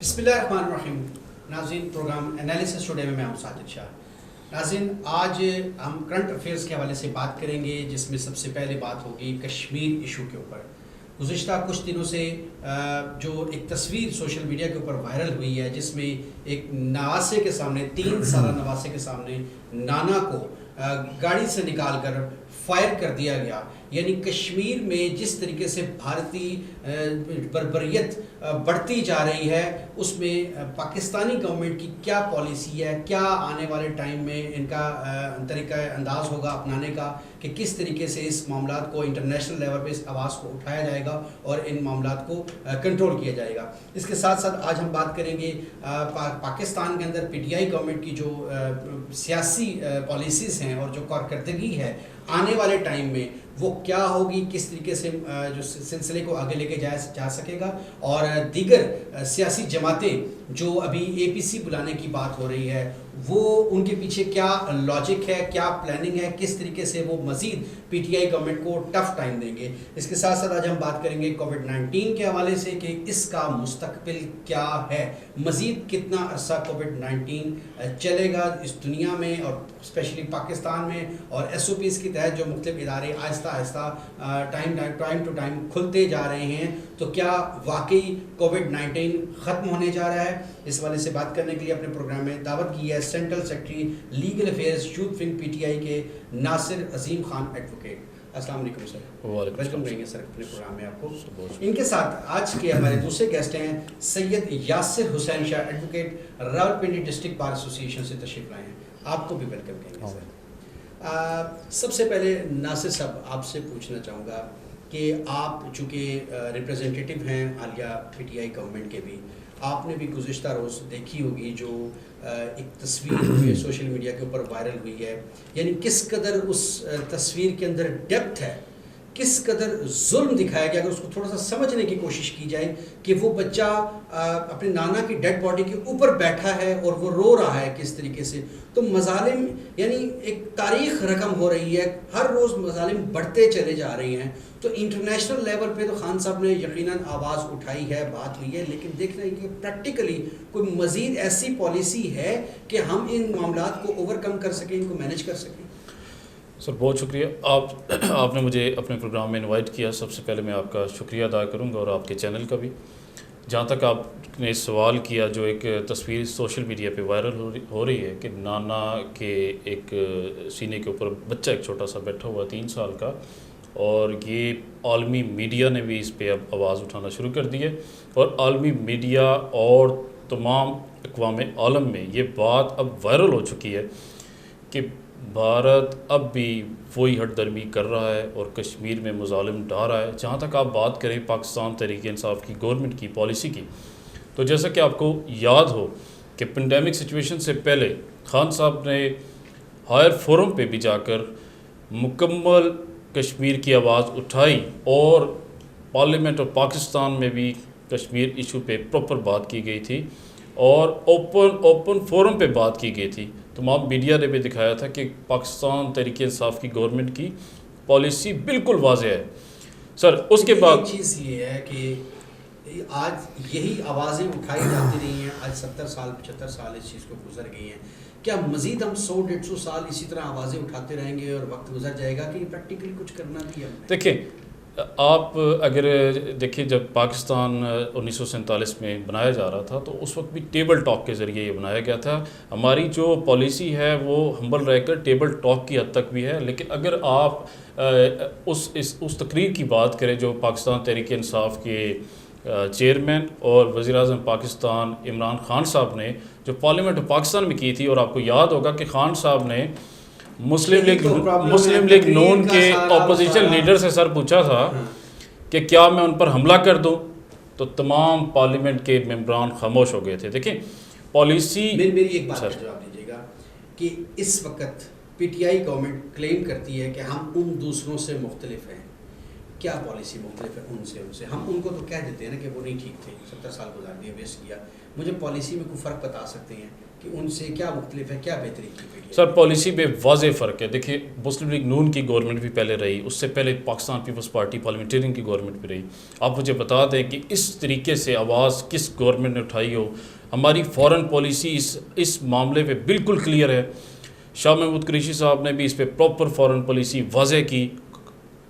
بسم اللہ الرحمن الرحیم. ناظرین، پروگرام انالیسس ٹوڈے میں ہوں ساجد شاہ. ناظرین، آج ہم کرنٹ افیئرس کے حوالے سے بات کریں گے، جس میں سب سے پہلے بات ہوگی کشمیر ایشو کے اوپر. گزشتہ کچھ دنوں سے جو ایک تصویر سوشل میڈیا کے اوپر وائرل ہوئی ہے، جس میں ایک نواسے کے سامنے 3 سالہ نواسے کے سامنے نانا کو گاڑی سے نکال کر فائر کر دیا گیا. یعنی کشمیر میں جس طریقے سے بھارتی بربریت بڑھتی جا رہی ہے، اس میں پاکستانی گورنمنٹ کی کیا پالیسی ہے، کیا آنے والے ٹائم میں ان کا طریقہ انداز ہوگا اپنانے کا، کہ کس طریقے سے اس معاملات کو انٹرنیشنل لیول پہ اس آواز کو اٹھایا جائے گا اور ان معاملات کو کنٹرول کیا جائے گا. اس کے ساتھ ساتھ آج ہم بات کریں گے پاکستان کے اندر پی ٹی آئی گورنمنٹ کی جو سیاسی پالیسیز ہیں اور جو کارکردگی ہے آنے والے ٹائم میں وہ کیا ہوگی، کس طریقے سے جو سلسلے کو آگے لے کے جا سکے گا، اور دیگر سیاسی جماعتیں جو ابھی اے پی سی بلانے کی بات ہو رہی ہے وہ ان کے پیچھے کیا لاجک ہے، کیا پلاننگ ہے، کس طریقے سے وہ مزید پی ٹی آئی گورنمنٹ کو ٹف ٹائم دیں گے. اس کے ساتھ ساتھ آج ہم بات کریں گے کووڈ-19 کے حوالے سے کہ اس کا مستقبل کیا ہے، مزید کتنا عرصہ کووڈ-19 چلے گا اس دنیا میں اور اسپیشلی پاکستان میں، اور ایس او پیز کے تحت جو مختلف ادارے آہستہ آہستہ ٹائم ٹو ٹائم کھلتے جا رہے ہیں، تو کیا واقعی کووڈ-19 ختم ہونے جا رہا ہے. اس حوالے سے بات کرنے کے لیے اپنے پروگرام میں دعوت کی ہے central secretary legal affairs youth wing پی ٹی آئی کے ناصر عظیم خان ایڈوکیٹ. السلام علیکم سر. ویلکم کریں گے سر اپنے پروگرام میں آپ کو. ان کے ساتھ آج کے ہمارے دوسرے گیسٹ ہیں سید Yasir Hussain Shah advocate, Rawalpindi district bar ایسوسی ایشن سے تشریف لائے ہیں. آپ کو بھی ویلکم کہیں گے سر. سب سے پہلے ناصر صاحب آپ سے پوچھنا چاہوں گا کہ آپ چونکہ ریپرزینٹیٹیو ہیں حالیہ پی ٹی آئی گورنمنٹ کے بھی، آپ نے بھی گزشتہ روز دیکھی ہوگی جو ایک تصویر سوشل میڈیا کے اوپر وائرل ہوئی ہے. یعنی کس قدر اس تصویر کے اندر ڈیپتھ ہے، کس قدر ظلم دکھایا گیا. اگر اس کو تھوڑا سا سمجھنے کی کوشش کی جائے کہ وہ بچہ اپنے نانا کی ڈیڈ باڈی کے اوپر بیٹھا ہے اور وہ رو رہا ہے کس طریقے سے، تو مظالم یعنی ایک تاریخ رقم ہو رہی ہے، ہر روز مظالم بڑھتے چلے جا رہے ہیں. تو انٹرنیشنل لیول پہ تو خان صاحب نے یقیناً آواز اٹھائی ہے، بات ہوئی ہے، لیکن دیکھ رہے ہیں کہ پریکٹیکلی کوئی مزید ایسی پالیسی ہے کہ ہم ان معاملات کو اوور کم کر سکیں، ان کو مینیج کر سکیں. سر بہت شکریہ. آپ نے مجھے اپنے پروگرام میں انوائٹ کیا. سب سے پہلے میں آپ کا شکریہ ادا کروں گا اور آپ کے چینل کا بھی. جہاں تک آپ نے سوال کیا، جو ایک تصویر سوشل میڈیا پہ وائرل ہو رہی ہے کہ نانا کے ایک سینے کے اوپر بچہ ایک چھوٹا سا بیٹھا ہوا 3 سال کا، اور یہ عالمی میڈیا نے بھی اس پہ اب آواز اٹھانا شروع کر دی ہے، اور عالمی میڈیا اور تمام اقوام عالم میں یہ بات اب وائرل ہو چکی ہے کہ بھارت اب بھی وہی ہٹ درمی کر رہا ہے اور کشمیر میں مظالم ڈھا رہا ہے. جہاں تک آپ بات کریں پاکستان تحریک انصاف کی گورنمنٹ کی پالیسی کی، تو جیسا کہ آپ کو یاد ہو کہ پینڈیمک سچویشن سے پہلے خان صاحب نے ہائر فورم پہ بھی جا کر مکمل کشمیر کی آواز اٹھائی، اور پارلیمنٹ اور پاکستان میں بھی کشمیر ایشو پہ پراپر بات کی گئی تھی اور اوپن فورم پہ بات کی گئی تھی. تمام میڈیا نے بھی دکھایا تھا کہ پاکستان تحریک انصاف کی گورنمنٹ کی پالیسی بالکل واضح ہے. سر اس کے بعد ایک چیز یہ ہے کہ آج یہی آوازیں اٹھائی جاتی رہی ہیں، آج 70 سال 75 سال اس چیز کو گزر گئی ہیں. کیا مزید ہم 100-150 سال اسی طرح آوازیں اٹھاتے رہیں گے اور وقت گزر جائے گا کہ پریکٹیکلی کچھ کرنا بھی ہے؟ دیکھیں، آپ اگر دیکھیں جب پاکستان 1947 میں بنایا جا رہا تھا تو اس وقت بھی ٹیبل ٹاک کے ذریعے یہ بنایا گیا تھا. ہماری جو پالیسی ہے وہ ہمبل رہ کر ٹیبل ٹاک کی حد تک بھی ہے. لیکن اگر آپ اس تقریر کی بات کریں جو پاکستان تحریک انصاف کے چیئرمین اور وزیر اعظم پاکستان عمران خان صاحب نے جو پارلیمنٹ پاکستان میں کی تھی، اور آپ کو یاد ہوگا کہ خان صاحب نے مسلم لیگ نون کے اپوزیشن لیڈر سے سر پوچھا تھا کہ کیا میں ان پر حملہ کر دوں، تو تمام پارلیمنٹ کے ممبران خاموش ہو گئے تھے. دیکھیں پالیسی میری ایک بات کا جواب دیجیے گا کہ اس وقت پی ٹی آئی گورنمنٹ کلیم کرتی ہے کہ ہم ان دوسروں سے مختلف ہیں. کیا پالیسی مختلف ہے ان سے؟ ہم ان کو تو کہہ دیتے ہیں نا کہ وہ نہیں ٹھیک تھے، 70 سال گزار دیے، ویسٹ کیا. مجھے پالیسی میں کوئی فرق بتا سکتے ہیں کہ ان سے کیا مختلف ہے, کیا بہتری کی گئی ہے؟ سر پالیسی میں واضح فرق ہے. دیکھیے مسلم لیگ نون کی گورنمنٹ بھی پہلے رہی, اس سے پہلے پاکستان پیپلز پارٹی پارلیمنٹرین کی گورنمنٹ بھی رہی. آپ مجھے بتا دیں کہ اس طریقے سے آواز کس گورنمنٹ نے اٹھائی ہو. ہماری فارن پالیسی اس معاملے پہ بالکل کلیئر ہے. شاہ محمود قریشی صاحب نے بھی اس پہ پراپر فارن پالیسی واضح کی.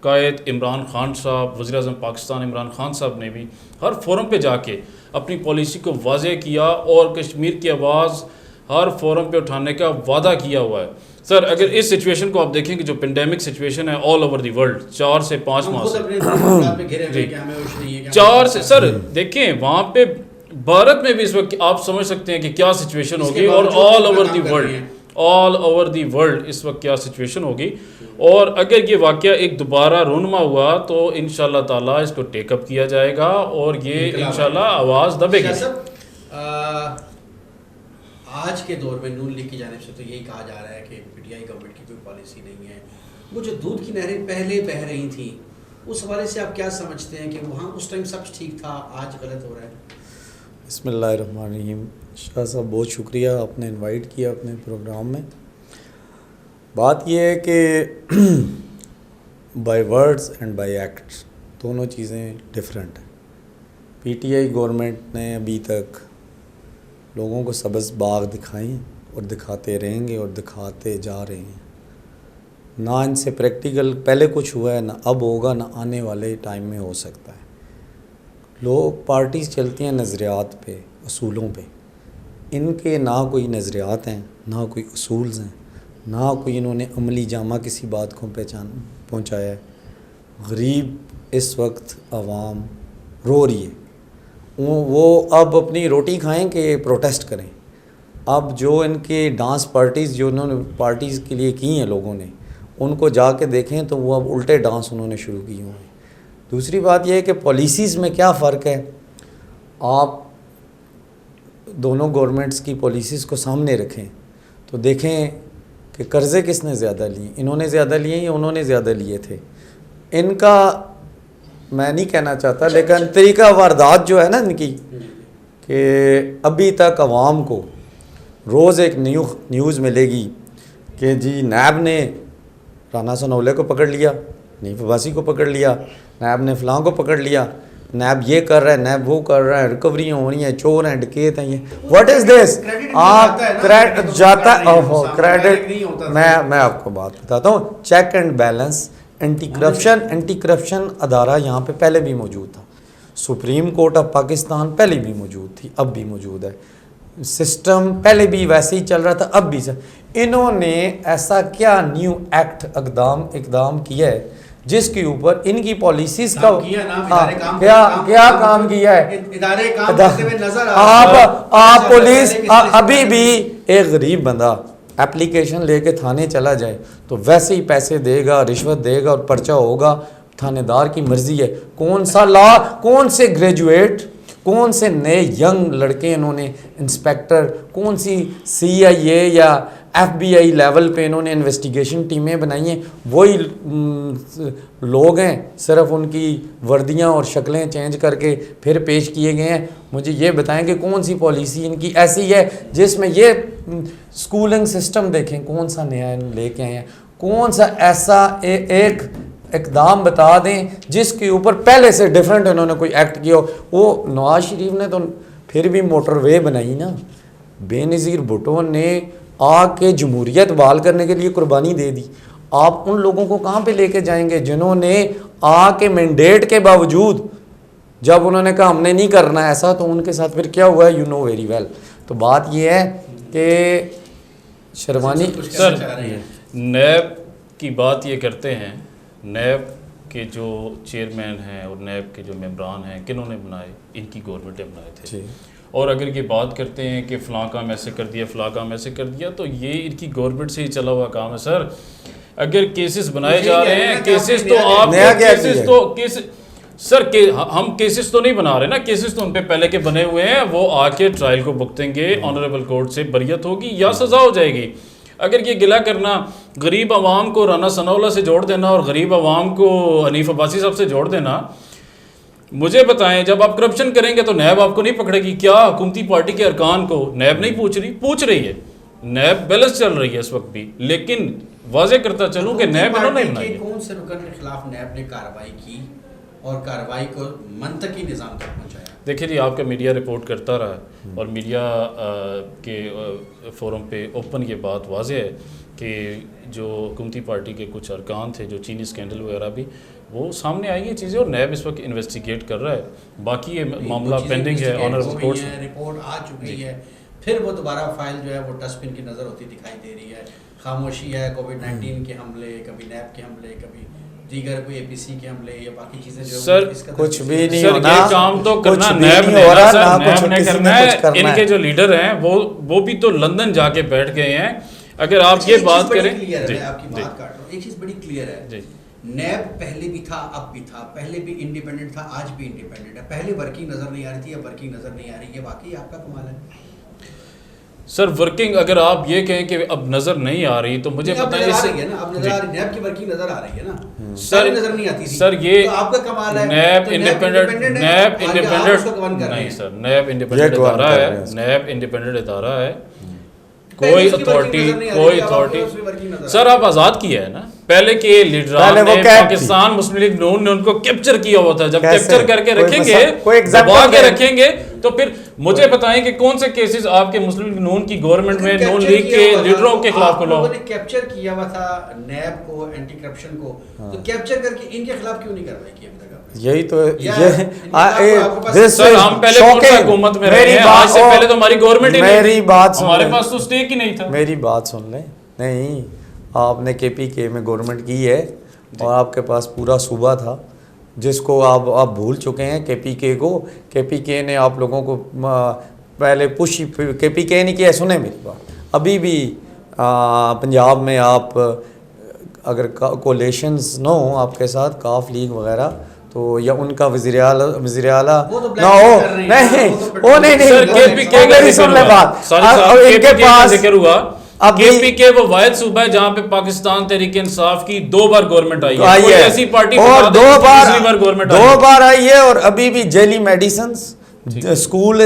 قائد عمران خان صاحب, وزیر اعظم پاکستان عمران خان صاحب نے بھی ہر فورم پہ جا کے اپنی پالیسی کو واضح کیا اور کشمیر کی آواز ہر فورم پہ اٹھانے کا وعدہ کیا ہوا ہے. سر اگر اس سچویشن کو آپ دیکھیں کہ جو پینڈیمک سچویشن ہے آل اوور دی ورلڈ 4 سے 5 ماہ سے 4 سے, سر دیکھیں وہاں پہ بھارت میں بھی اس وقت آپ سمجھ سکتے ہیں کہ کیا سچویشن ہوگی, اور آل اوور دی ورلڈ اس وقت کیا سچویشن ہوگی. اور اگر یہ واقعہ ایک دوبارہ رونما ہوا تو انشاءاللہ تعالیٰ اس کو ٹیک اپ کیا جائے گا اور یہ انشاءاللہ آواز دبے گی. آج کے دور میں نون لیگ کی جانب سے تو یہی کہا جا رہا ہے کہ پی ٹی آئی گورنمنٹ کی کوئی پالیسی نہیں ہے. وہ جو دودھ کی نہریں پہلے بہہ رہی تھیں اس حوالے سے آپ کیا سمجھتے ہیں کہ وہاں اس ٹائم سب ٹھیک تھا, آج غلط ہو رہا ہے؟ بسم اللہ الرحمن الرحیم. شاہ صاحب بہت شکریہ, آپ نے انوائٹ کیا اپنے پروگرام میں. بات یہ ہے کہ by words and by act دونوں چیزیں ڈفرینٹ ہیں. پی ٹی آئی گورنمنٹ نے ابھی تک لوگوں کو سبز باغ دکھائیں اور دکھاتے رہیں گے اور دکھاتے جا رہے ہیں. نہ ان سے پریکٹیکل پہلے کچھ ہوا ہے, نہ اب ہوگا, نہ آنے والے ٹائم میں ہو سکتا ہے. لوگ پارٹیز چلتی ہیں نظریات پہ, اصولوں پہ. ان کے نہ کوئی نظریات ہیں, نہ کوئی اصولز ہیں, نہ کوئی انہوں نے عملی جامہ کسی بات کو پہنچایا ہے. غریب اس وقت عوام رو رہی ہے. وہ اب اپنی روٹی کھائیں کہ پروٹیسٹ کریں. اب جو ان کے ڈانس پارٹیز جو انہوں نے پارٹیز کے لیے کی ہیں لوگوں نے, ان کو جا کے دیکھیں تو وہ اب الٹے ڈانس انہوں نے شروع کیے ہوئے ہیں. دوسری بات یہ ہے کہ پالیسیز میں کیا فرق ہے. آپ دونوں گورنمنٹس کی پالیسیز کو سامنے رکھیں تو دیکھیں کہ قرضے کس نے زیادہ لیے, انہوں نے زیادہ لیے یا انہوں نے زیادہ لیے تھے. ان کا میں نہیں کہنا چاہتا لیکن طریقہ واردات جو ہے نا ان کی, کہ ابھی تک عوام کو روز ایک نیوز ملے گی کہ جی نیب نے رانا ثناءاللہ کو پکڑ لیا, حنیف عباسی کو پکڑ لیا, نیب نے فلاں کو پکڑ لیا, نیب یہ کر رہا ہے, نیب وہ کر رہا ہے, ریکوریاں ہو رہی ہیں, چور ہیں, ڈکیت ہیں. یہ واٹ از دس؟ آپ کریڈٹ جاتا کریڈٹ. میں آپ کو بات بتاتا ہوں, check and balance, anti corruption ادارہ یہاں پہ پہلے بھی موجود تھا. سپریم کورٹ آف پاکستان پہلے بھی موجود تھی, اب بھی موجود ہے. سسٹم پہلے بھی ویسے ہی چل رہا تھا, اب بھی. انہوں نے ایسا کیا نیو ایکٹ اقدام کیا ہے جس کے اوپر ان کی پالیسیز کا کیا کام کیا ہے؟ آپ پولیس ابھی بھی ایک غریب بندہ اپلیکیشن لے کے تھانے چلا جائے تو ویسے ہی پیسے دے گا, رشوت دے گا اور پرچہ ہوگا. تھانے دار کی مرضی ہے. کون سا لا, کون سے گریجویٹ, کون سے نئے ینگ لڑکے انہوں نے انسپیکٹر, کون سی سی آئی اے یا ایف بی آئی لیول پہ انہوں نے انویسٹیگیشن ٹیمیں بنائی ہیں. وہی لوگ ہیں, صرف ان کی وردیاں اور شکلیں چینج کر کے پھر پیش کیے گئے ہیں. مجھے یہ بتائیں کہ کون سی پالیسی ان کی ایسی ہے جس میں یہ اسکولنگ سسٹم دیکھیں کون سا نیا لے کے آئے ہیں. کون سا ایسا ایک اقدام بتا دیں جس کے اوپر پہلے سے ڈیفرنٹ انہوں نے کوئی ایکٹ کیا ہو. وہ نواز شریف نے تو پھر بھی موٹر وے بنائی نا. بے نظیر بھٹو نے آ کے جمہوریت بحال کرنے کے لیے قربانی دے دی. آپ ان لوگوں کو کہاں پہ لے کے جائیں گے جنہوں نے آ کے مینڈیٹ کے باوجود جب انہوں نے کہا ہم نے نہیں کرنا ایسا, تو ان کے ساتھ پھر کیا ہوا ہے یو نو ویری ویل. تو بات یہ ہے کہ شروانی سر نیب کی بات یہ کرتے ہیں, نیب کے جو چیئرمین ہیں اور نیب کے جو ممبران ہیں کنہوں نے بنائے, ان کی گورنمنٹ نے بنائے تھے. اور اگر یہ بات کرتے ہیں کہ فلاں کام ایسے کر دیا, فلاں کام ایسے کر دیا, تو یہ ان کی گورنمنٹ سے ہی چلا ہوا کام ہے. سر اگر کیسز بنائے جا رہے ہیں, کیسز تو آپ کیسز تو سر ہم کیسز تو نہیں بنا رہے نا, کیسز تو ان پہ پہلے کے بنے ہوئے ہیں. وہ آ کے ٹرائل کو بھگتیں گے, آنریبل کورٹ سے بریت ہوگی یا سزا ہو جائے گی. اگر یہ گلہ کرنا, غریب عوام کو رانا ثناءاللہ سے جوڑ دینا اور غریب عوام کو حنیف عباسی صاحب سے جوڑ دینا, مجھے بتائیں جب آپ کرپشن کریں گے تو نیب آپ کو نہیں پکڑے گی کیا؟ حکومتی پارٹی کے ارکان کو نیب نہیں پوچھ رہی ہے. نیب بیلنس چل رہی ہے اس وقت بھی, لیکن واضح کرتا چلوں کہ نیب انہوں نے بنائی ہے. کون سے رکن کے خلاف نیب نے کارروائی کی اور کارروائی کو منطقی نظام تک پہنچایا؟ دیکھیں جی, آپ کا میڈیا رپورٹ کرتا رہا ہے اور میڈیا کے فورم پہ اوپن یہ بات واضح ہے کہ جو حکومتی پارٹی کے کچھ ارکان تھے, جو چینی اسکینڈل وغیرہ بھی, وہ سامنے آئی یہ چیزیں, اور نیب اس وقت انویسٹیگیٹ کر رہا ہے. باقی یہ معاملہ پینڈنگ ہے, رپورٹ آ چکی ہے, پھر وہ دوبارہ فائل جو ہے وہ ڈسٹ بن کی نظر ہوتی دکھائی دے رہی ہے. خاموشی ہے, کووڈ-19 کے حملے, کبھی نیب کے حملے, کبھی دیگر کوئی اے پی سی کے حملے یا باقی چیزیں جو سر کچھ بھی نہیں سر ہونا, یہ کام تو کرنا نیب نے کرنا ہے. ان کے جو لیڈر ہیں وہ بھی تو لندن جا کے بیٹھ گئے ہیں. اگر آپ یہ بات کریں, میں آپ کی بات کاٹ رہا ہوں, ایک چیز بڑی کلیئر ہے, نیب پہلے بھی تھا, اب بھی تھا, پہلے بھی انڈیپینڈنٹ تھا, آج بھی انڈیپینڈنٹ ہے. پہلے ورکنگ نظر نہیں آ رہی تھی, اب ورکنگ نظر نہیں آ رہی, یہ واقعی آپ کا کمال ہے. سر ورکنگ اگر آپ یہ کہیں کہ اب نظر نہیں آ رہی تو مجھے پتہ ہے نیب کی ورکنگ نظر آ رہی ہے نا, سر نظر نہیں آتی تھی. سر یہ آپ کا کمال ہے. نیب انڈیپینڈنٹ نہیں سر, نیب انڈیپینڈنٹ ادارہ ہے, نیب انڈیپینڈنٹ ادارہ ہے. کوئی اتھارٹی سر آپ آزاد کیا ہے نا, پہلے کے لیڈران نے پاکستان مسلم لیگ نون نے ان کو کیپچر کیا ہوا تھا. جب کیپچر کر کے رکھیں گے, دبا کے رکھیں گے, تو پھر مجھے بتائیں کہ کون سے کیسز آپ کے مسلم لیگ نون کی گورنمنٹ میں نون لیگ کے لیڈروں کے خلاف کھلا ہوا؟ کیپچر کیا ہوا تھا نیب کو, اینٹی کرپشن کو, تو کیپچر کر کے ان کے خلاف کیوں نہیں کارروائی کی ابھی تک؟ یہی تو سر ہم پہلے کون سی حکومت میں رہے ہیں؟ آج سے پہلے تو ہماری گورنمنٹ ہی نہیں تھی, ہمارے پاس تو سٹیک ہی نہیں تھا. میری بات سن لیں. نہیں, آپ نے کے پی کے میں گورنمنٹ کی ہے اور آپ کے پاس پورا صوبہ تھا جس کو آپ بھول چکے ہیں. کے پی کے کو, کے پی کے نے آپ لوگوں کو پہلے پش, کے پی کے نہیں کیا. سنیں میری بات, ابھی بھی پنجاب میں آپ اگر کولیشنز نہ ہوں آپ کے ساتھ, کاف لیگ وغیرہ, تو یا ان کا وزیر اعلیٰ نہ ہو, نہیں وہ نہیں سن لے بات. ان کے پاس کے پی کے وہ واحد صوبہ ہے جہاں پہ پاکستان تحریک انصاف کی 2 بار گورنمنٹ آئی ہے, کوئی ایسی پارٹی اور 2 بار آئی ہے, اور ابھی بھی جیلی میڈیسنز, اسکول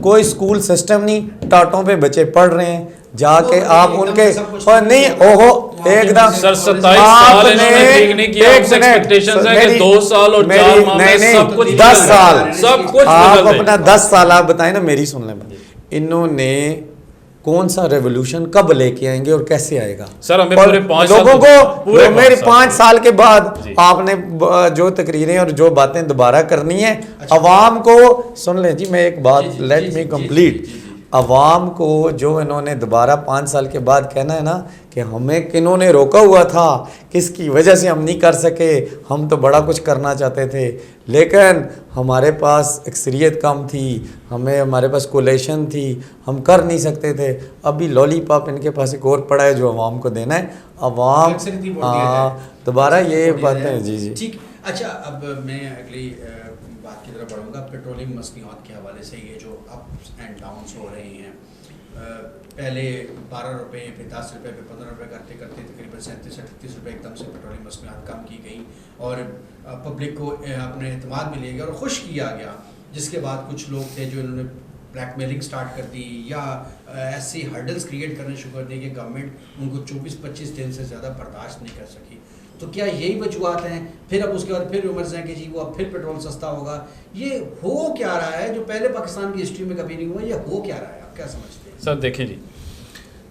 کوئی اسکول سسٹم نہیں, ٹاٹوں پہ بچے پڑھ رہے ہیں جا کے. آپ ان کے نہیں اوہو ایک دم سر 27 سال انہوں نے ٹھیک نہیں کیا, آپ سے ایکسپیکٹیشنز ہے کہ 2 سال اور 4 ماہ میں سب کچھ 10 سال سب کچھ آپ اپنا 10 سال آپ بتائیں نا. میری سن لیں, انہوں نے کون سا ریولوشن کب لے کے آئیں گے اور کیسے آئے گا؟ سر ہمیں پورے 5 سال لوگوں کو, میرے 5 سال کے بعد آپ نے جو تقریریں اور جو باتیں دوبارہ کرنی ہیں عوام کو. سن لیں جی, میں ایک بات, لیٹ می کمپلیٹ. عوام کو جو انہوں نے دوبارہ 5 سال کے بعد کہنا ہے نا کہ ہمیں کنہوں نے روکا ہوا تھا, کس کی وجہ سے ہم نہیں کر سکے, ہم تو بڑا کچھ کرنا چاہتے تھے لیکن ہمارے پاس اکثریت کم تھی, ہمارے پاس کولیشن تھی, ہم کر نہیں سکتے تھے. ابھی لالی پاپ ان کے پاس ایک اور پڑا ہے جو عوام کو دینا ہے. عوام دوبارہ یہ باتیں. جی ٹھیک. اچھا, اب میں اگلی بات کی طرف بڑھوں گا. پیٹرولیم مصنوعات کے حوالے سے یہ جو اپس اینڈ ڈاؤنس ہو رہے ہیں, پہلے 12 روپے, پھر 10 روپے, پھر 15 روپے کرتے کرتے تقریباً 37-38 روپے ایک دم سے پیٹرولیم مصنوعات کم کی گئی اور پبلک کو اپنے اعتماد میں لیا گیا اور خوش کیا گیا, جس کے بعد کچھ لوگ تھے جو انہوں نے بلیک میلنگ سٹارٹ کر دی یا ایسی ہرڈلز کریٹ کرنے شروع کر دی کہ گورنمنٹ ان کو 24-25 دن سے زیادہ برداشت نہیں کر سکی. تو کیا یہی وجوہات ہیں؟ پھر اب اس کے بعد پھر رومرز ہیں کہ جی وہ اب پھر پیٹرول سستا ہوگا. یہ ہو کیا رہا ہے جو پہلے پاکستان کی ہسٹری میں کبھی نہیں ہوا؟ یہ ہو کیا رہا ہے, آپ کیا سمجھتے ہیں؟ سر دیکھیں جی,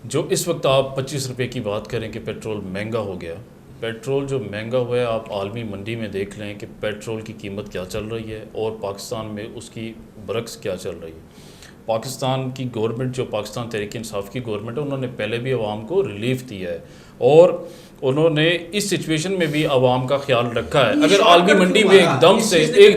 جو اس وقت آپ 25 روپے کی بات کریں کہ پیٹرول مہنگا ہو گیا, پیٹرول جو مہنگا ہوا ہے, آپ عالمی منڈی میں دیکھ لیں کہ پیٹرول کی قیمت کیا چل رہی ہے اور پاکستان میں اس کی برعکس کیا چل رہی ہے. پاکستان کی گورنمنٹ, جو پاکستان تحریک انصاف کی گورنمنٹ ہے, انہوں نے پہلے بھی عوام کو ریلیف دیا ہے اور انہوں نے اس سچویشن میں بھی عوام کا خیال رکھا ہے. اگر عالمی منڈی میں ایک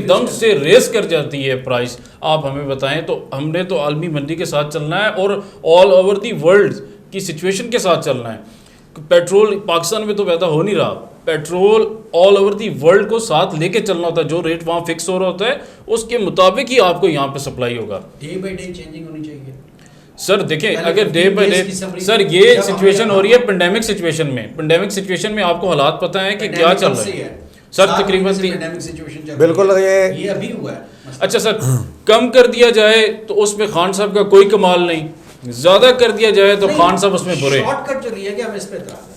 دم سے ریس کر جاتی ہے پرائس, آپ ہمیں بتائیں, تو ہم نے تو عالمی منڈی کے ساتھ چلنا ہے اور آل اوور دی ورلڈ کی سچویشن کے ساتھ چلنا ہے. پیٹرول پاکستان میں تو پیدا ہو نہیں رہا, petrol all over the world کو ساتھ لے کے چلنا ہوتا ہے. جو ریٹ وہاں فکس ہو رہا ہوتا ہے اس کے مطابق ہی آپ کو یہاں پہ سپلائی ہوگا. ڈے بائی ڈے چینجنگ ہونی چاہیے. سر دیکھیں, اگر ڈے بائی ڈے, سر یہ سچویشن ہو رہی ہے پینڈیمک سچویشن میں. پینڈیمک سچویشن میں آپ کو حالات پتہ ہیں کہ کیا چل رہا ہے. سر تقریباً بالکل یہ ابھی ہوا ہے. اچھا سر کم کر دیا جائے تو اس میں خان صاحب کا کوئی کمال نہیں, زیادہ کر دیا جائے تو خان صاحب اس میں برے. شارٹ کٹ جو لیا گیا ہمیں اس پہ اعتراض ہے.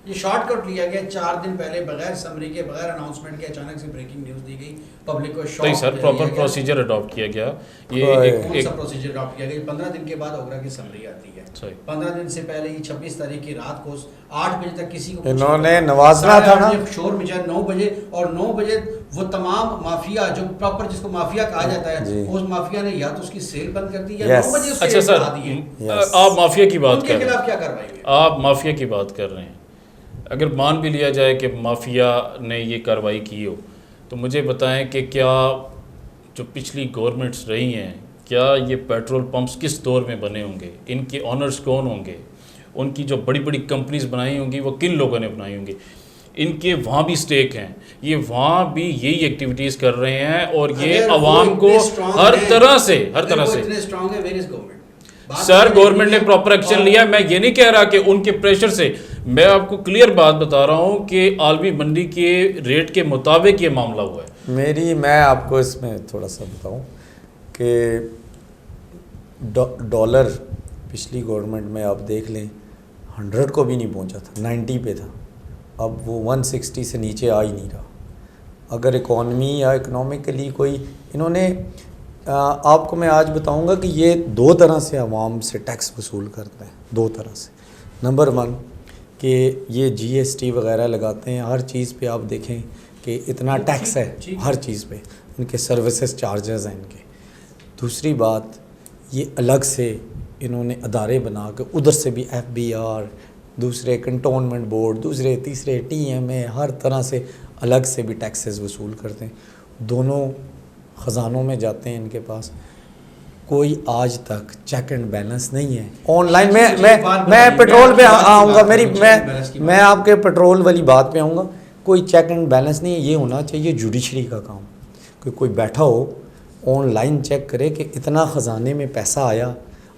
یہ شارٹ کٹ لیا گیا 4 دن پہلے بغیر سمری کے بغیر اناؤنسمنٹ کے اچانک سے بریکنگ نیوز دی گئی پبلک کو. نہیں سر پراپر پروسیجر اڈاپٹ کیا گیا. یہ کون سا پروسیجر اڈاپٹ کیا گیا؟ 15 دن کے بعد اوگرا کی سمری آتی ہے. 15 دن سے پہلے ہی 26 تاریخ کی رات کو 8 بجے تک کسی کو انہوں نے نوازنا تھا نا, شور مچا 9 بجے, اور 9 بجے وہ تمام مافیا جو پراپر جس کو مافیا کہا جاتا ہے اس مافیا نے یا تو اس کی سیل بند کر دی یا 9 بجے اس اچھا سر آپ مافیا کی بات کر رہے ہیں, خلاف کیا کارروائی ہوئی؟ آپ مافیا کی بات کر رہے ہیں. اگر مان بھی لیا جائے کہ مافیا نے یہ کارروائی کی ہو تو مجھے بتائیں کہ کیا جو پچھلی گورنمنٹس رہی ہیں کیا یہ پیٹرول پمپس کس دور میں بنے ہوں گے, ان کے آنرز کون ہوں گے, ان کی جو بڑی بڑی کمپنیز بنائی ہوں گی وہ کن لوگوں نے بنائی ہوں گی, ان کے وہاں بھی سٹیک ہیں, یہ وہاں بھی یہی ایکٹیویٹیز کر رہے ہیں اور یہ عوام کو ہر طرح سے سر گورنمنٹ نے پراپر ایکشن لیا. میں یہ نہیں کہہ رہا کہ ان کے پریشر سے, میں آپ کو کلیئر بات بتا رہا ہوں کہ عالمی منڈی کے ریٹ کے مطابق یہ معاملہ ہوا ہے. میں آپ کو اس میں تھوڑا سا بتاؤں کہ ڈالر پچھلی گورنمنٹ میں آپ دیکھ لیں 100 کو بھی نہیں پہنچا تھا, 90 پہ تھا, اب وہ 160 سے نیچے آ ہی نہیں رہا. اگر اکانومی یا اکنامکلی کوئی انہوں نے آپ کو میں آج بتاؤں گا کہ یہ 2 طرح سے عوام سے ٹیکس وصول کرتے ہیں, 2 طرح سے. نمبر 1 کہ یہ GST وغیرہ لگاتے ہیں, ہر چیز پہ آپ دیکھیں کہ اتنا ٹیکس ہے ہر چیز پہ, ان کے سروسز چارجز ہیں ان کے. دوسری بات یہ الگ سے انہوں نے ادارے بنا کے ادھر سے بھی FBR, دوسرے کنٹونمنٹ بورڈ, دوسرے تیسرے TMA, ہر طرح سے الگ سے بھی ٹیکسز وصول کرتے ہیں. دونوں خزانوں میں جاتے ہیں ان کے پاس. کوئی آج تک چیک اینڈ بیلنس نہیں ہے. آن لائن میں پیٹرول پہ آؤں گا, میں آپ کے پیٹرول والی بات پہ آؤں گا. کوئی چیک اینڈ بیلنس نہیں ہے. یہ ہونا چاہیے جوڈیشری کا کام کہ کوئی بیٹھا ہو آن لائن چیک کرے کہ اتنا خزانے میں پیسہ آیا,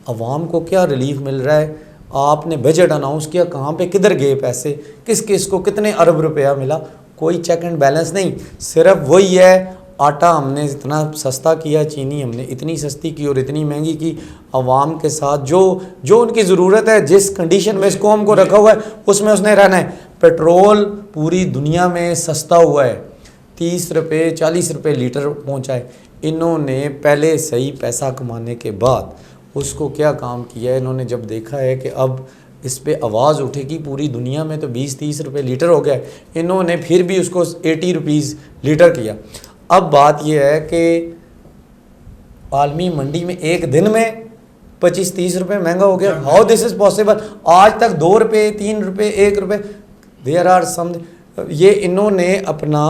عوام کو کیا ریلیف مل رہا ہے, آپ نے بجٹ اناؤنس کیا کہاں پہ کدھر گئے پیسے, کس کس کو کتنے ارب روپیہ ملا. کوئی چیک اینڈ بیلنس نہیں. صرف وہی ہے آٹا ہم نے اتنا سستا کیا, چینی ہم نے اتنی سستی کی اور اتنی مہنگی کی. عوام کے ساتھ جو ان کی ضرورت ہے, جس کنڈیشن میں اس قوم کو رکھا ہوا ہے اس میں اس نے رہنا ہے. پیٹرول پوری دنیا میں سستا ہوا ہے, 30 روپے 40 روپے لیٹر پہنچا ہے. انہوں نے پہلے صحیح پیسہ کمانے کے بعد اس کو کیا کام کیا ہے, انہوں نے جب دیکھا ہے کہ اب اس پہ آواز اٹھے گی پوری دنیا میں تو 20-30 روپے لیٹر ہو گیا ہے, انہوں نے پھر بھی اس کو 80 روپیز لیٹر کیا. اب بات یہ ہے کہ عالمی منڈی میں ایک دن میں 25-30 روپے مہنگا ہو گیا. How this is possible? آج تک 2 روپے 3 روپے 1 روپے دیر آر سم. یہ انہوں نے اپنا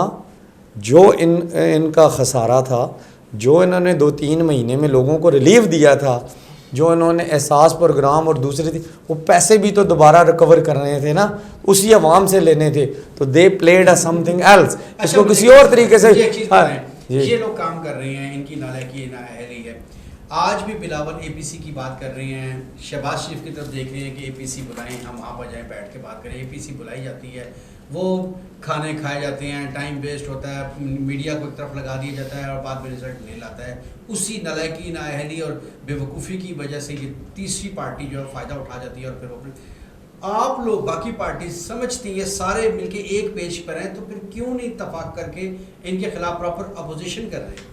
جو ان کا خسارہ تھا, جو انہوں نے 2-3 مہینے میں لوگوں کو ریلیف دیا تھا, جو انہوں نے احساس پروگرام اور دوسرے تھے, وہ پیسے بھی تو دوبارہ ریکور کر رہے تھے نا, اسی عوام سے لینے تھے. تو they plead a something else, اس کو کسی اور طریقے سے. یہ لوگ کام کر رہے ہیں, ان کی نالائکی نااہلی ہے. آج بھی بلاول APC کی بات کر رہے ہیں, شہباز شریف کی طرف دیکھ رہے ہیں کہ APC بلائیں, ہم وہاں پر جائیں بیٹھ کے بات کریں. APC بلائی جاتی ہے, وہ کھانے کھائے جاتے ہیں, ٹائم ویسٹ ہوتا ہے, میڈیا کو ایک طرف لگا دیا جاتا ہے اور بعد میں رزلٹ نہیں لاتا ہے. اسی نالائکی نااہلی اور بے وقوفی کی وجہ سے یہ تیسری پارٹی جو ہے فائدہ اٹھا جاتی ہے. اور پھر آپ لوگ باقی پارٹی سمجھتی ہیں سارے مل کے ایک پیج پر ہیں, تو پھر کیوں نہیں اتفاق کر کے ان کے خلاف پراپر اپوزیشن کر رہے ہیں؟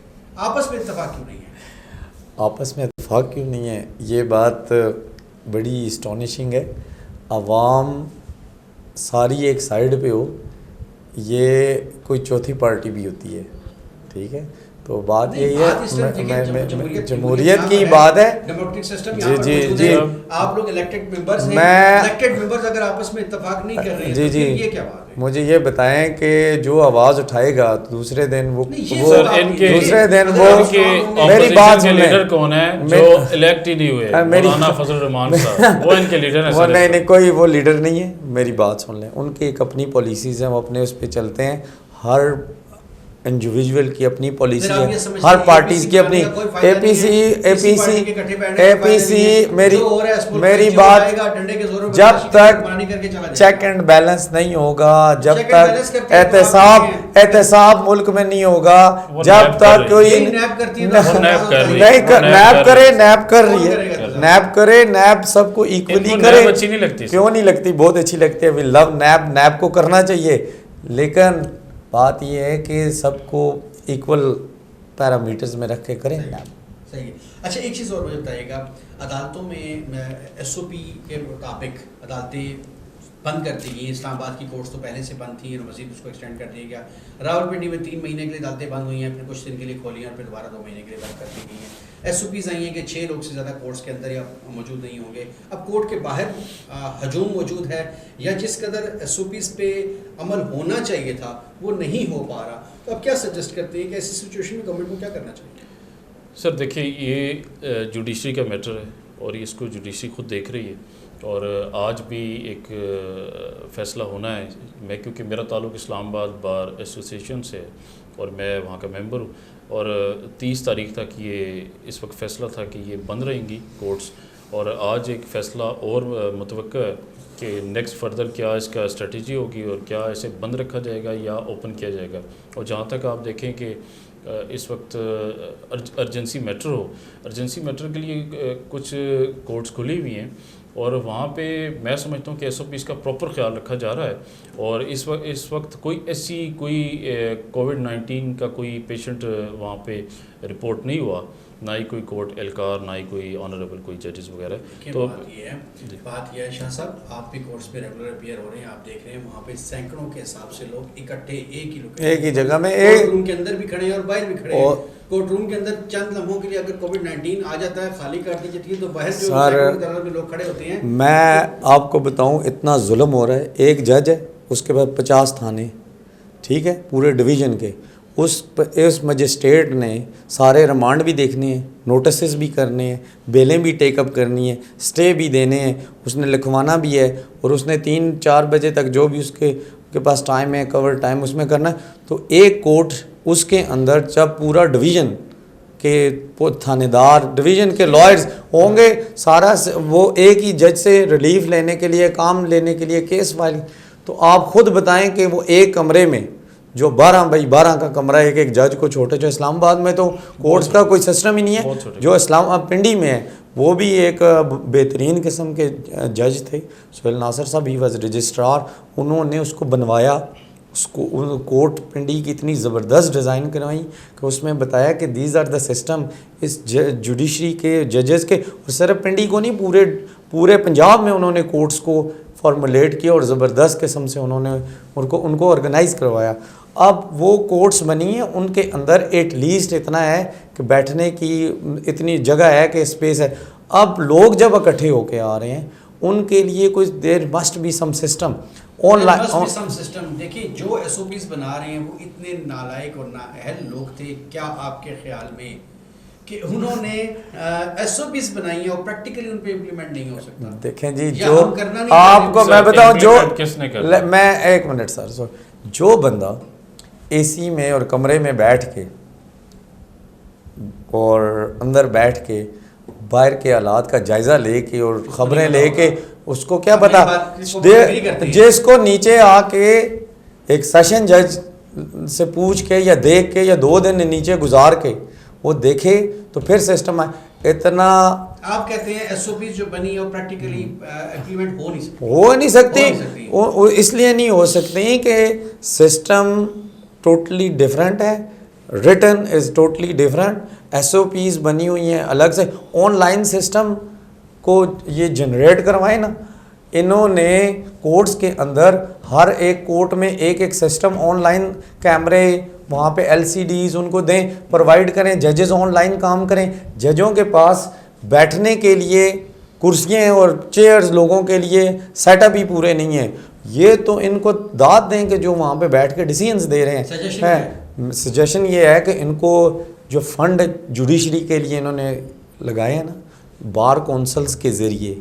آپس میں اتفاق کیوں نہیں ہے؟ آپس میں اتفاق کیوں نہیں ہے, یہ بات بڑی اسٹانشنگ ہے. عوام ساری ایک سائیڈ پہ ہو, یہ کوئی چوتھی پارٹی بھی ہوتی ہے, ٹھیک ہے. تو بات یہی ہے, جمہوریت کی بات ہے. جی آپ لوگ الیکٹڈ ممبرز ہیں, الیکٹڈ ممبرز اگر آپس میں اتفاق نہیں کر رہے ہیں تو یہ کیا بات ہے؟ مجھے یہ بتائیں کہ جو آواز اٹھائے گا دوسرے دن وہ میری بات سن لیں, لیڈر کون ہے جو الیکٹ ہی نہیں ہوئے؟ مولانا فضل الرحمان صاحب, وہ ان کے لیڈر ہیں. نہیں, کوئی وہ لیڈر نہیں ہے. میری بات سن لیں, ان کی ایک اپنی پالیسیز ہیں, وہ اپنے اس پہ چلتے ہیں. ہر انڈیویجول کی اپنی پالیسی پھر آپ ہے, یہ سمجھتے ہر ہیں پارٹیز کی اپنی اے پی سی میری بات, جب تک چیک اینڈ بیلنس نہیں ہوگا, جب تک احتساب ملک میں نہیں ہوگا, جب تک کوئی نیب کرے, نیب کر رہی ہے, نیب کرے, نیب سب کو ایکولی کرے, کیوں نہیں لگتی, بہت اچھی لگتی ہے, وی لو نیب, نیب کو کرنا چاہیے, لیکن بات یہ ہے کہ سب کو ایکول پیرامیٹرز میں رکھ کے کریں. صحیح ہے. اچھا ایک چیز اور مجھے بتائیے گا, عدالتوں میں ایس او پی کے مطابق عدالتیں بند کر دی گئی. اسلام آباد کی کورٹس تو پہلے سے بند تھیں اور مزید اس کو ایکسٹینڈ کر دیا گیا. راولپنڈی میں 3 مہینے کے لیے عدالتیں بند ہوئی ہیں, پھر کچھ دن کے لیے کھولی ہیں اور پھر دوبارہ 2 مہینے کے لیے بند کر دی گئی ہیں. ایس او پیز آئی ہیں کہ 6 لوگ سے زیادہ کورٹس کے اندر یا موجود نہیں ہوں گے. اب کورٹ کے باہر ہجوم موجود ہے, یا جس قدر ایس او پیز پہ عمل ہونا چاہیے تھا وہ نہیں ہو پا رہا, تو اب کیا سجیسٹ کرتے ہیں کہ ایسی سچویشن میں گورنمنٹ کو کیا کرنا چاہیے؟ سر دیکھیے, یہ جوڈیشری کا میٹر ہے اور اس کو جوڈیشری خود دیکھ رہی ہے, اور آج بھی ایک فیصلہ ہونا ہے. میں کیونکہ میرا تعلق اسلام آباد بار ایسوسیشن سے ہے اور میں وہاں کا ممبر ہوں, اور 30 تاریخ تک یہ اس وقت فیصلہ تھا کہ یہ بند رہیں گی کورٹس, اور آج ایک فیصلہ اور متوقع ہے کہ نیکسٹ فردر کیا اس کا اسٹریٹجی ہوگی اور کیا اسے بند رکھا جائے گا یا اوپن کیا جائے گا. اور جہاں تک آپ دیکھیں کہ اس وقت ارجنسی میٹر ہو, ارجنسی میٹر کے لیے کچھ کورٹس کھلی ہوئی ہیں, اور وہاں پہ میں سمجھتا ہوں کہ ایس او پیز کا پراپر خیال رکھا جا رہا ہے. اور اس وقت کوئی ایسی کووڈ-19 کا کوئی پیشنٹ وہاں پہ رپورٹ نہیں ہوا, نہ ہی کوئی کورٹ اہلکار, نہ ہی کوئی آنریبل کوئی ججز وغیرہ. تو بات یہ ہے شاہ صاحب, آپ بھی کورٹس پہ ریگولر اپیئر ہو رہے ہیں, آپ دیکھ رہے ہیں وہاں پہ سینکڑوں کے حساب سے لوگ اکٹھے ایک ہی جگہ میں, کورٹ روم کے اندر بھی کھڑے ہیں اور باہر بھی کھڑے ہیں. کورٹ روم کے اندر چند لمحوں کے لیے اگر کووڈ-19 آ جاتا ہے, خالی کر دی جاتی ہے, تو باہر جو سینکڑوں لوگ کھڑے ہوتے ہیں. میں آپ کو بتاؤں, اتنا ظلم ہو رہا ہے. ایک جج ہے, اس کے بعد 50 تھانے, ٹھیک ہے, پورے ڈویژن کے. اس مجسٹریٹ نے سارے ریمانڈ بھی دیکھنے ہیں, نوٹسز بھی کرنے ہیں, بیلیں بھی ٹیک اپ کرنی ہے, اسٹے بھی دینے ہیں, اس نے لکھوانا بھی ہے, اور اس نے 3-4 بجے تک جو بھی اس کے پاس ٹائم ہے, کور ٹائم اس میں کرنا ہے. تو ایک کورٹ اس کے اندر جب پورا ڈویژن کے تھانے دار, ڈویژن کے لائرز ہوں گے, سارا وہ ایک ہی جج سے ریلیف لینے کے لیے, کام لینے کے لیے, کیس فائل, تو آپ خود بتائیں کہ وہ ایک کمرے میں جو 12x12 کا کمرہ ہے, ایک جج کو چھوٹے, جو اسلام آباد میں تو کورٹس کا کوئی سسٹم ہی نہیں ہے, جو اسلام آباد پنڈی میں ہے وہ بھی ایک بہترین قسم کے جج تھے, سہیل ناصر صاحب, ہی واز رجسٹرار. انہوں نے اس کو بنوایا, اس کو کورٹ پنڈی کی اتنی زبردست ڈیزائن کروائی کہ اس میں بتایا کہ دیز آر دا سسٹم اس جوڈیشری کے ججز کے, اور صرف پنڈی کو نہیں, پورے پنجاب میں انہوں نے کورٹس کو فارمولیٹ کیا اور زبردست قسم سے انہوں نے ان کو آرگنائز کروایا. اب وہ کورٹس بنی ہیں, ان کے اندر ایٹ لیسٹ اتنا ہے کہ بیٹھنے کی اتنی جگہ ہے کہ اسپیس ہے. اب لوگ جب اکٹھے ہو کے آ رہے ہیں, ان کے لیے کوئی there must be some system online. دیکھیے جو ایس او پیز بنا رہے ہیں وہ اتنے نالائق اور نااہل لوگ تھے, کیا آپ کے خیال میں کہ انہوں نے ایس او پیز بنائی ہیں اور پریکٹیکلی ان پہ امپلیمنٹ نہیں ہو سکتا؟ دیکھیں جی, جو آپ کو میں بتاؤں, جو میں 1 منٹ سر, جو بندہ اے سی میں اور کمرے میں بیٹھ کے اور اندر بیٹھ کے باہر کے حالات کا جائزہ لے کے اور خبریں لے کے, اس کو کیا پتا, جس کو نیچے آ کے ایک سیشن جج سے پوچھ کے یا دیکھ کے یا 2 دن نیچے گزار کے وہ دیکھے تو پھر سسٹم ہے. اتنا آپ کہتے ہیں ایس او پی جو بنی اور پریکٹیکلی امپلیمنٹ ہو نہیں سکتی. اس لیے نہیں ہو سکتی کہ سسٹم ٹوٹلی ڈفرینٹ ہے, written is totally different, SOPs بنی ہوئی ہیں الگ سے. آن لائن سسٹم کو یہ جنریٹ کروائے نا انہوں نے, کورٹس کے اندر ہر ایک کورٹ میں ایک سسٹم, آن لائن کیمرے, وہاں پہ LCDs ان کو دیں, پرووائڈ کریں, ججز آن لائن کام کریں. ججوں کے پاس بیٹھنے کے لیے کرسیاں اور چیئرز لوگوں کے لیے سیٹ اپ ہی پورے نہیں ہیں. یہ تو ان کو داد دیں کہ جو وہاں پہ بیٹھ کے ڈیسیژنز دے رہے ہیں. سجیشن یہ ہے کہ ان کو جو فنڈ جوڈیشری کے لیے انہوں نے لگائے ہیں نا, بار کونسلز کے ذریعے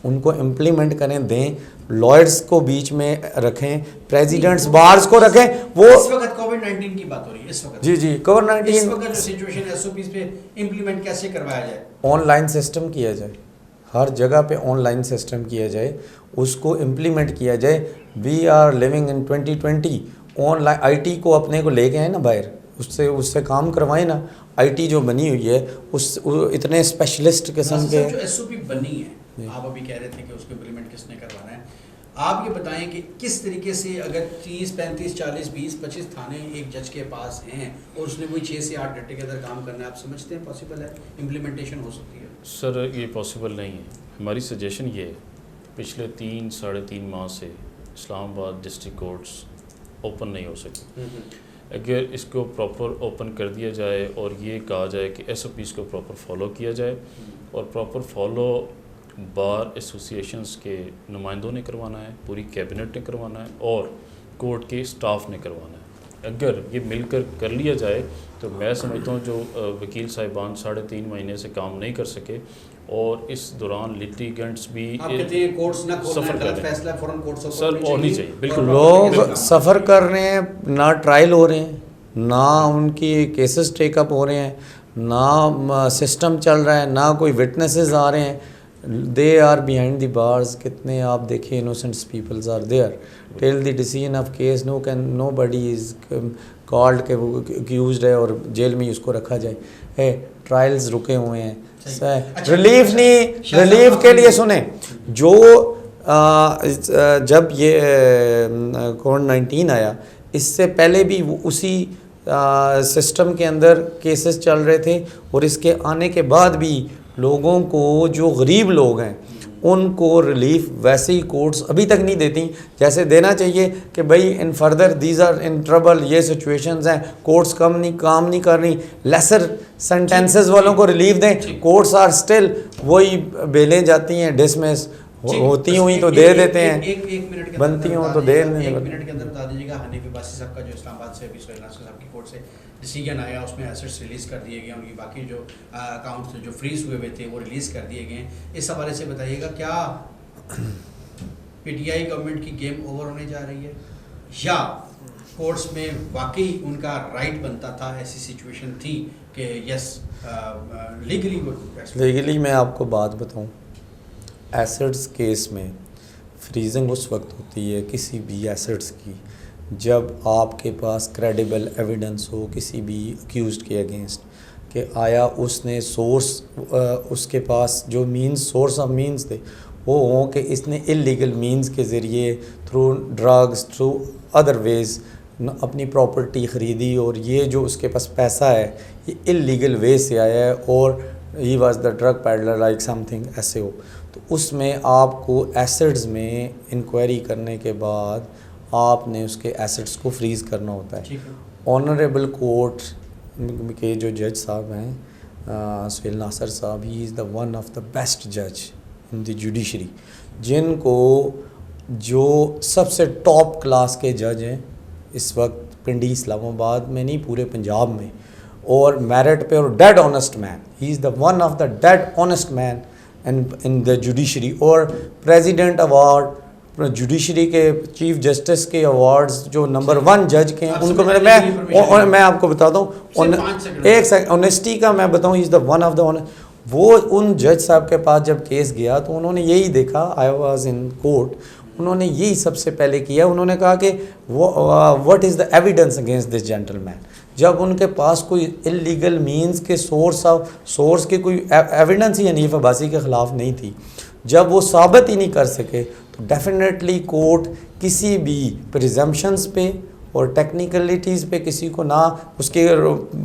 ان کو امپلیمنٹ کریں, دیں, لائرس کو بیچ میں رکھیں, پریزیڈنٹس بارز کو رکھیں. وہ اس وقت کووڈ-19 کی بات ہو رہی ہے, اس وقت جی کووڈ-19 اس وقت جو سچویشن ایس او پیز پہ امپلیمنٹ کیسے کروایا جائے؟ آن لائن سسٹم کیا جائے, ہر جگہ پہ آن لائن سسٹم کیا جائے, اس کو امپلیمنٹ کیا جائے. We are living in 2020. Online I T کو اپنے کو لے کے آئے نا باہر, اس سے کام کروائیں نا. آئی ٹی جو بنی ہوئی ہے اس اتنے اسپیشلسٹ قسم کے جو ایس او پی بنی ہے, آپ ابھی کہہ رہے تھے کہ اس کو امپلیمنٹ کس نے کروانا ہے, آپ یہ بتائیں کہ کس طریقے سے اگر 30 35 40 20 25 تھانے ایک جج کے پاس ہیں اور اس نے کوئی 6 سے 8 گھنٹے کے اندر کام کرنا ہے, آپ سمجھتے ہیں پاسبل ہے امپلیمنٹیشن ہو سکتی ہے؟ سر یہ پاسبل نہیں ہے. ہماری سجیشن یہ ہے, پچھلے 3 ساڑھے 3 ماہ سے اسلام آباد ڈسٹرکٹ کورٹس اوپن نہیں ہو سکے. اگر اس کو پراپر اوپن کر دیا جائے اور یہ کہا جائے کہ ایس او پیز کو پراپر فالو کیا جائے, اور پراپر فالو بار ایسوسیشنز کے نمائندوں نے کروانا ہے, پوری کیبنٹ نے کروانا ہے, اور کورٹ کے اسٹاف نے کروانا ہے. اگر یہ مل کر کر لیا جائے تو میں سمجھتا ہوں جو وکیل صاحبان 3.5 مہینے سے کام نہیں کر سکے, اور اس دوران لیٹیگنٹس بھی سفر کر رہے ہیں. سر ہونی چاہیے بالکل. لوگ سفر کر رہے ہیں, نہ ٹرائل ہو رہے ہیں, نہ ان کی کیسز ٹیک اپ ہو رہے ہیں, نہ سسٹم چل رہا ہے, نہ کوئی وٹنسز آ رہے ہیں. They are behind the bars. کتنے آپ دیکھیں innocents peoples are there till the decision of case. Nobody is called کہ وہ اکیوزڈ ہے اور جیل میں اس کو رکھا جائے. ہے ٹرائلز رکے ہوئے ہیں, ریلیف نہیں. ریلیف کے لیے سنیں, جو جب یہ کووڈ-19 آیا اس سے پہلے بھی اسی سسٹم کے اندر کیسز چل رہے تھے, اور اس کے آنے کے بعد بھی لوگوں کو, جو غریب لوگ ہیں ان کو ریلیف ویسے ہی کورٹس ابھی تک نہیں دیتی جیسے دینا چاہیے. کہ بھائی in further these are in trouble, یہ سچویشنز ہیں, کورٹس کام نہیں کر رہی, لیسر سینٹینسز والوں کو ریلیف دیں. کورٹس آر اسٹل وہی بیلیں جاتی ہیں, ڈسمس ہوتی ہوئی تو دے دیتے ہیں, بنتی ہوں تو دے نہیں. 1 منٹ کے اندر بتا دیجیے گا حنیف عباسی صاحب کا جو اسلام آباد سے ابھی سہیل ناصر صاحب کی کورٹ سے ڈیسیجن آیا, اس میں ایسٹس ریلیز کر دیے گئے, ان کی باقی جو اکاؤنٹس جو فریز ہوئے ہوئے تھے وہ ریلیز کر دیے گئے. اس حوالے سے بتائیے گا کیا پی ٹی آئی گورنمنٹ کی گیم اوور ہونے جا رہی ہے, یا کورٹس میں واقعی ان کا رائٹ بنتا تھا, ایسی سچویشن تھی کہ یس لیگلی میں آپ کو بات بتاؤں, ایسٹس کیس میں فریزنگ اس وقت ہوتی ہے کسی بھی ایسٹس کی جب آپ کے پاس کریڈیبل ایویڈنس ہو کسی بھی اکیوزڈ کے اگینسٹ, کہ آیا اس نے سورس, اس کے پاس جو سورس آف مینس تھے وہ ہوں کہ اس نے اللیگل مینس کے ذریعے through drugs through other ways اپنی پراپرٹی خریدی, اور یہ جو اس کے پاس پیسہ ہے یہ اللیگل وے سے آیا ہے, اور he was the drug pedlar like some thing ایسے ہو. تو اس میں آپ کو ایسٹس میں انکوائری کرنے کے بعد آپ نے اس کے ایسٹس کو فریز کرنا ہوتا ہے. آنریبل کورٹ کے جو جج صاحب ہیں سہیل ناصر صاحب, he is the one of the best جج ان دی جوڈیشری, جن کو جو سب سے ٹاپ کلاس کے جج ہیں اس وقت پنڈی اسلام آباد میں نہیں پورے پنجاب میں, اور میرٹ پہ, اور dead honest man. He is the one of the dead honest man in the judiciary. اور پریزیڈنٹ ایوارڈ جوڈیشری کے چیف جسٹس کے ایوارڈز جو نمبر 1 جج کے ہیں ان کو میں آپ کو بتاتا ہوں, ایک سیکنڈ آنیسٹی کا میں بتاؤں, از دا ون آف دا وہ ان جج صاحب کے پاس جب کیس گیا تو انہوں نے یہی دیکھا, آئی واز ان کورٹ, انہوں نے یہی سب سے پہلے کیا, انہوں نے کہا کہ what is the evidence against this gentleman. جب ان کے پاس کوئی اللیگل مینس کے سورس کی کوئی ایویڈنس ہی حنیف عباسی کے خلاف نہیں تھی, جب وہ ثابت ہی نہیں کر سکے تو ڈیفینیٹلی کورٹ کسی بھی پریزمپشنز پہ اور ٹیکنیکلٹیز پہ کسی کو نہ اس کے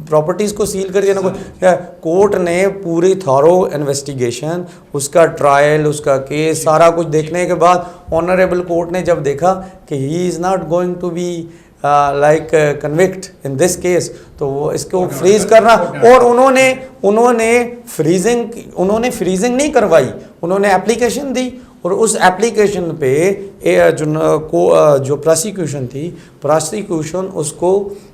پراپرٹیز کو سیل کر دیا, نہ کورٹ نے پوری تھارو انویسٹیگیشن, اس کا ٹرائل, اس کا کیس, سارا کچھ دیکھنے کے بعد آنریبل کورٹ نے جب دیکھا کہ he is not going to be like convict in this case, تو وہ اس کو فریز کرنا, اور انہوں نے فریزنگ نہیں کروائی, انہوں نے اپلیکیشن دی, اور اس اپلیکیشن پہ جو پراسیکیوشن اس کو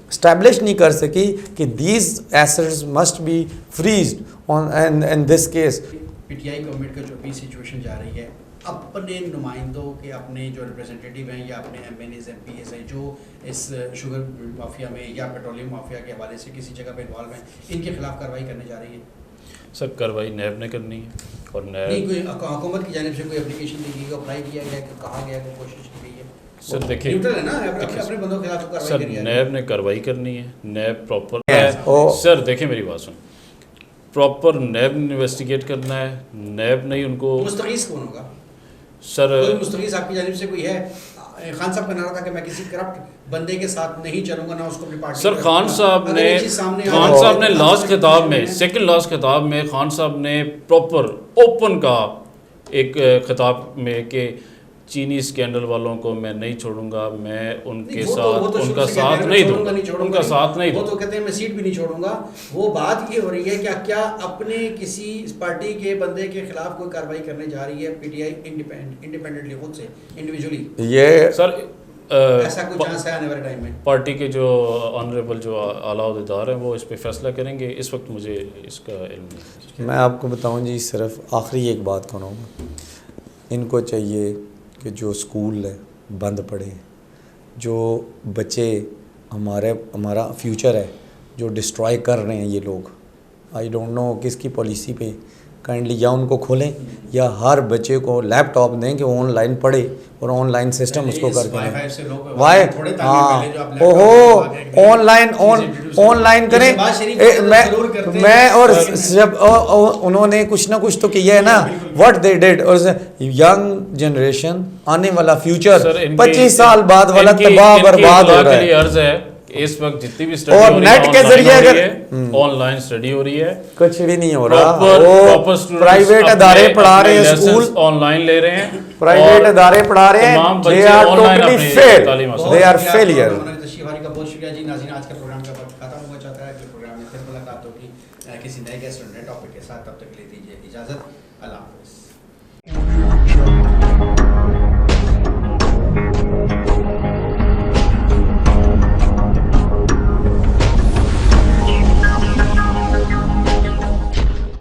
اسٹیبلش نہیں کر سکی کہ these assets must be freezed in this case. P T I government کا جو ابھی سچویشن جا رہی ہے اپنے نمائندوں کے اپنے جو ریپریزنٹیٹیو ہیں یا اپنے M N As M P As ہیں جو اس شوگر مافیا میں یا پیٹرولیم مافیا کے حوالے سے کسی جگہ پہ انوالو ہیں, ان کے خلاف کارروائی کرنے جا رہی ہے؟ سر کارروائی نیب نے کرنی ہے اور نہیں, نیب کوئی حکومت کی جانب سے کوئی اپلیکیشن دی گئی, اپلائی کیا گیا, کہا گیا, کوئی کوشش کی گئی ہے؟ سر دیکھیں نیوٹرل ہے نا, اپنے بندوں کے خلاف سر کارروائی کرنی ہے. نیب نے کارروائی کرنی ہے, نیب پراپر ہے. سر دیکھیں میری بات سن, پراپر نیب نے انویسٹیگیٹ کرنا ہے, نیب نے ان کو. مستغیث کون ہوگا سر کوئی مستغیث آپ کی جانب سے کوئی ہے؟ خان صاحب کا نعرہ تھا کہ میں کسی کرپٹ بندے کے ساتھ نہیں چلوں گا, نہ اس کو اپنی پارٹی. سر خان صاحب نے لاسٹ خطاب میں, سیکنڈ لاسٹ خطاب میں خان صاحب نے پراپر اوپن کہا ایک خطاب میں کہ چینی اسکینڈل والوں کو میں نہیں چھوڑوں گا, میں ان کے ساتھ ان کا ساتھ نہیں دوں گا, ان کا ساتھ نہیں دوں گا. وہ تو کہتے ہیں میں سیٹ بھی نہیں چھوڑوں گا. وہ بات یہ ہو رہی ہے کہ کیا اپنے کسی پارٹی کے بندے کے خلاف کوئی کارروائی کرنے جا رہی ہے پی ٹی آئی انڈیپینڈنٹلی, خود سے انڈیویجولی؟ یہ سر ایسا کوئی چانس ہے آنے والے ٹائم میں؟ پارٹی کے جو آنریبل جو اعلیٰ عہدیدار ہیں وہ اس پہ فیصلہ کریں گے, اس وقت مجھے اس کا علم نہیں. میں آپ کو بتاؤں جی, صرف آخری ایک بات کروں گا, ان کو چاہیے کہ جو اسکول ہے بند پڑے, جو بچے ہمارا فیوچر ہے جو ڈسٹرائے کر رہے ہیں یہ لوگ, آئی ڈونٹ نو کس کی پالیسی پہ, کائنڈلی یا ان کو کھولیں یا ہر بچے کو لیپ ٹاپ دیں کہ آن لائن پڑھے اور آن لائن سسٹم اس کو کر کے وائی ہاں اوہو آن لائن کریں. میں اور جب انہوں نے کچھ نہ کچھ تو کیا ہے نا, واٹ دے ڈیڈ, اور ینگ جنریشن آنے والا فیوچر 25 سال بعد والا تباہ برباد ہو رہا ہے. اس وقت جتنی بھی اسٹڈی اور نیٹ کے ذریعے اگر آن لائن اسٹڈی ہو رہی ہے, کچھ بھی نہیں ہو رہا. وہ پرائیویٹ ادارے پڑھا رہے ہیں, اسکول آن لائن لے رہے ہیں, پرائیویٹ ادارے پڑھا رہے ہیں, they are totally fail, they are failure. تشریف کا بہت شکریہ جی. ناظرین آج کا پروگرام کا وقت ختم ہوا چاہتا ہے, اگلے پروگرام میں پھر ملاقات ہوگی کسی نئے گیسٹ اور نئے ٹاپک کے ساتھ. تب تک کے لیے دیجیے اجازت.